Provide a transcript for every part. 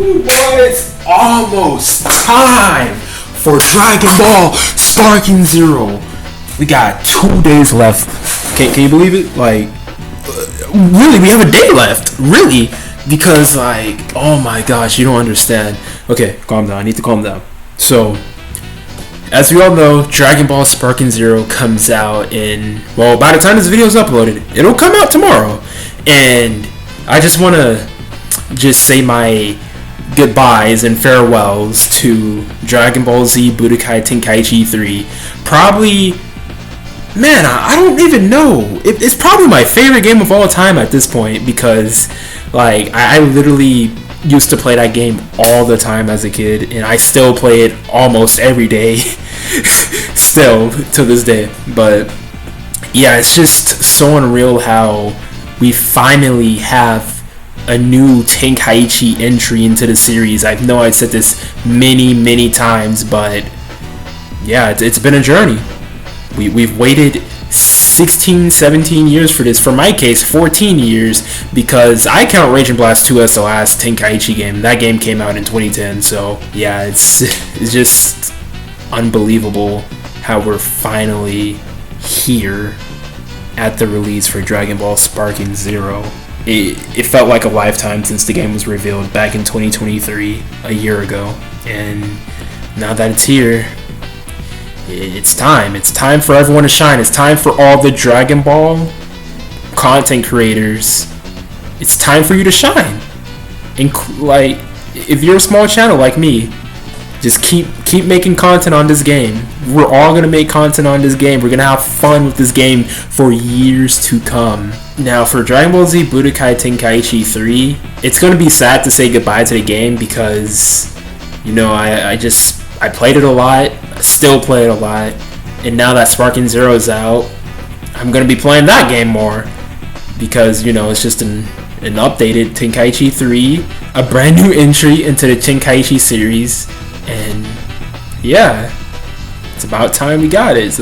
It's almost time for Dragon Ball Sparking Zero. We got 2 days left. Can you believe it? Like, really, we have a day left. Really? Because, like, oh my gosh, you don't understand. Okay, calm down. I need to calm down. So, as we all know, Dragon Ball Sparking Zero comes out in, well, by the time this video is uploaded, it'll come out tomorrow. And I just want to say my goodbyes and farewells to Dragon Ball Z Budokai Tenkaichi 3. Probably, man, I don't even know. It's probably my favorite game of all time at this point because, like, I literally used to play that game all the time as a kid, and I still play it almost every day, still to this day. But yeah, it's just so unreal how we finally have a new Tenkaichi entry into the series. I know I said this many times, but yeah, it's been a journey. We've waited 16, 17 years for this. For my case, 14 years, because I count Raging Blast 2 as the last Tenkaichi game. That game came out in 2010, so yeah, it's just unbelievable how we're finally here at the release for Dragon Ball Sparking Zero. It felt like a lifetime since the game was revealed back in 2023, a year ago, and now that it's here, it's time. It's time for everyone to shine. It's time for all the Dragon Ball content creators. It's time for you to shine. And like, if you're a small channel like me, just keep making content on this game. We're all gonna make content on this game. We're gonna have fun with this game for years to come. Now, for Dragon Ball Z Budokai Tenkaichi 3, it's gonna be sad to say goodbye to the game because, you know, I played it a lot, I still play it a lot, and now that Sparking Zero is out, I'm gonna be playing that game more because, you know, it's just an updated Tenkaichi 3, a brand new entry into the Tenkaichi series, and yeah, it's about time we got it.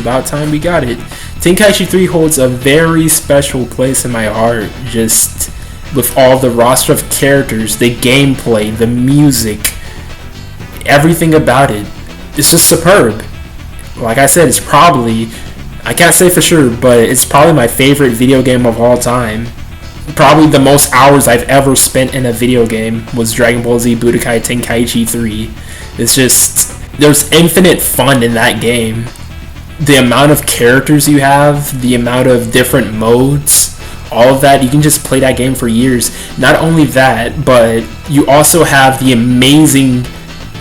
Tenkaichi 3 holds a very special place in my heart, just with all the roster of characters, the gameplay, the music, everything about it. It's just superb. Like I said, it's probably, I can't say for sure, but it's probably my favorite video game of all time. Probably the most hours I've ever spent in a video game was Dragon Ball Z Budokai Tenkaichi 3. It's just, there's infinite fun in that game. The amount of characters you have, the amount of different modes, all of that, you can just play that game for years. Not only that, but you also have the amazing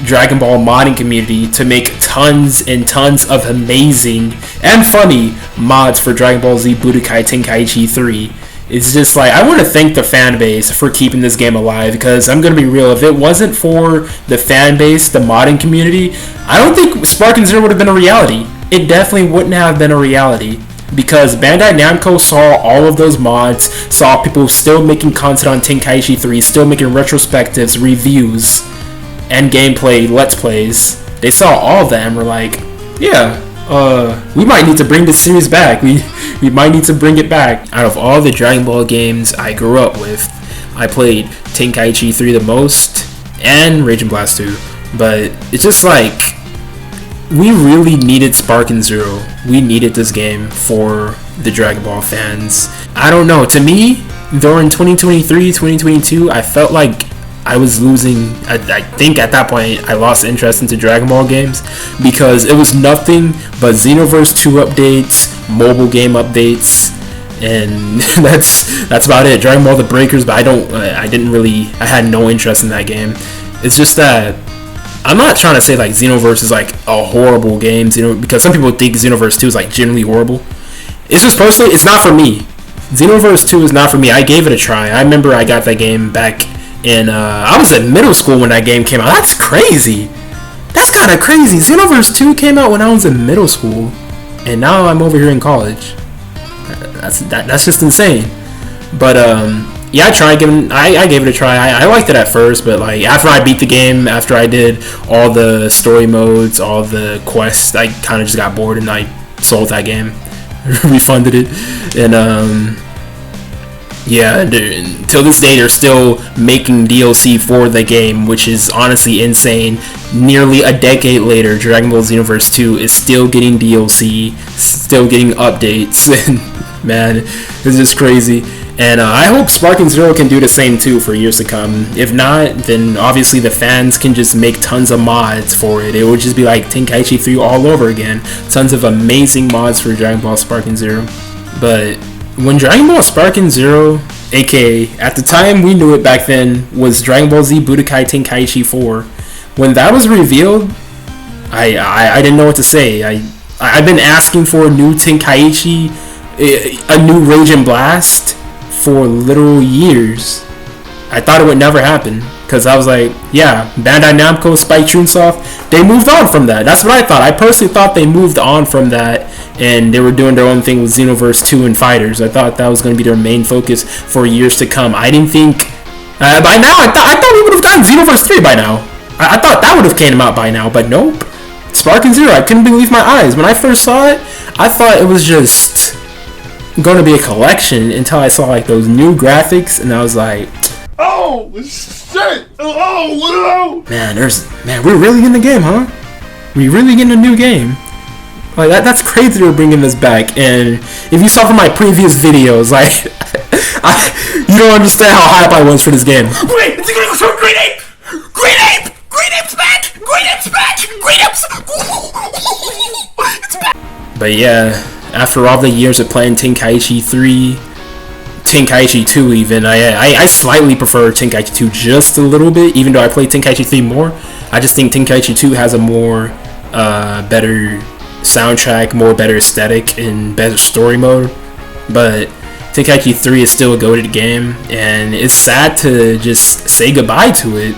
Dragon Ball modding community to make tons and tons of amazing and funny mods for Dragon Ball Z Budokai Tenkaichi 3. It's just like, I want to thank the fan base for keeping this game alive, because I'm going to be real, if it wasn't for the fan base, the modding community, I don't think Sparking Zero would have been a reality. It definitely wouldn't have been a reality, because Bandai Namco saw all of those mods, saw people still making content on Tenkaichi 3, still making retrospectives, reviews, and gameplay, let's plays. They saw all of that and were like, yeah, we might need to bring this series back. We might need to bring it back. Out of all the Dragon Ball games I grew up with, I played Tenkaichi 3 the most, and Raging Blast 2. But it's just like, we really needed Sparking Zero. We needed this game for the Dragon Ball fans. I don't know, to me, during 2023, 2022, I felt like I was losing, I think at that point I lost interest into Dragon Ball games, because it was nothing but Xenoverse 2 updates, mobile game updates, and that's about it. Dragon Ball The Breakers, but I had no interest in that game. It's just that, I'm not trying to say like Xenoverse is like a horrible game, because some people think Xenoverse 2 is like generally horrible. It's just personally, it's not for me. Xenoverse 2 is not for me. I gave it a try. I remember I got that game back in, I was in middle school when that game came out. That's crazy. That's kind of crazy. Xenoverse 2 came out when I was in middle school, and now I'm over here in college. That's just insane. But yeah, I gave it a try. I liked it at first, but like after I beat the game, after I did all the story modes, all the quests, I kind of just got bored and I sold that game, refunded it, and Yeah, till this day, they're still making DLC for the game, which is honestly insane. Nearly a decade later, Dragon Ball Xenoverse 2 is still getting DLC, still getting updates, and man, it's just crazy. And I hope Sparking Zero can do the same too for years to come. If not, then obviously the fans can just make tons of mods for it. It would just be like Tenkaichi 3 all over again. Tons of amazing mods for Dragon Ball Sparking Zero. But when Dragon Ball Sparking Zero, aka at the time we knew it back then, was Dragon Ball Z Budokai Tenkaichi 4, when that was revealed, I didn't know what to say. I've been asking for a new Tenkaichi, a new Rage and Blast for literal years. I thought it would never happen, because I was like, yeah, Bandai Namco, Spike Chunsoft, they moved on from that. That's what I thought. I personally thought they moved on from that, and they were doing their own thing with Xenoverse 2 and Fighters. I thought that was going to be their main focus for years to come. I didn't think, by now, I thought we would have gotten Xenoverse 3 by now. I thought that would have came out by now, but nope. Sparking Zero, I couldn't believe my eyes. When I first saw it, I thought it was just going to be a collection until I saw like those new graphics, and I was like, oh shit! Oh no! Man, we're really in the game, huh? We really getting a new game. Like that's crazy they're bringing this back. And if you saw from my previous videos, like you don't understand how hype I was for this game. Wait, it's gonna go Green Ape! Green Ape! Green Ape's back! Green Ape's back! Green Ape's it's back! But yeah, after all the years of playing Tenkaichi 3, Tenkaichi 2 even, I slightly prefer Tenkaichi 2 just a little bit, even though I play Tenkaichi 3 more. I just think Tenkaichi 2 has a more better soundtrack, more better aesthetic, and better story mode. But Tenkaichi 3 is still a goated game, and it's sad to just say goodbye to it.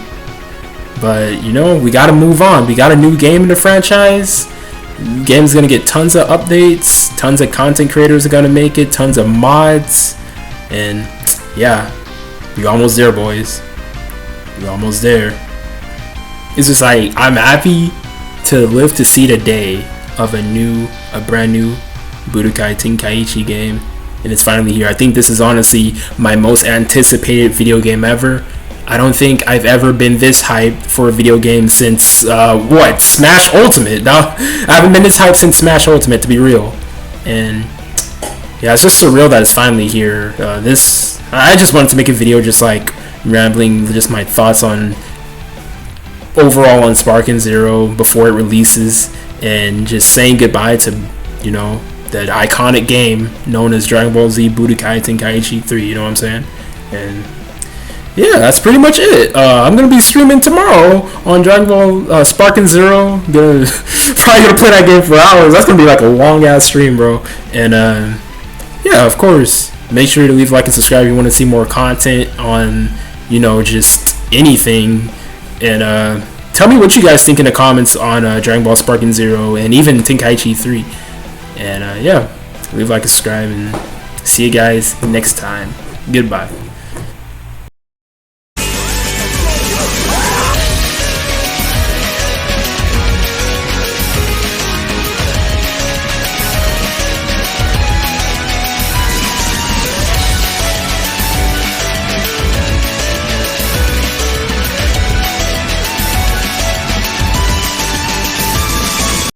But, you know, we gotta move on. We got a new game in the franchise. The game's gonna get tons of updates, tons of content creators are gonna make it, tons of mods. And yeah, we almost there, boys. We almost there. It's just like, I'm happy to live to see the day of a brand new Budokai Tenkaichi game, and it's finally here. I think this is honestly my most anticipated video game ever. I don't think I've ever been this hyped for a video game since Smash Ultimate. Now, I haven't been this hyped since Smash Ultimate, to be real. And yeah, it's just surreal that it's finally here. I just wanted to make a video just like rambling, just my thoughts on overall on Sparking Zero before it releases, and just saying goodbye to, you know, that iconic game known as Dragon Ball Z Budokai Tenkaichi 3, you know what I'm saying? And yeah, that's pretty much it. I'm gonna be streaming tomorrow on Dragon Ball Sparking Zero. Probably gonna play that game for hours. That's gonna be like a long ass stream, bro. And yeah, of course, make sure to leave a like and subscribe if you want to see more content on, you know, just anything. And tell me what you guys think in the comments on Dragon Ball Sparking Zero and even Tenkaichi 3. And yeah, leave a like and subscribe, and see you guys next time. Goodbye.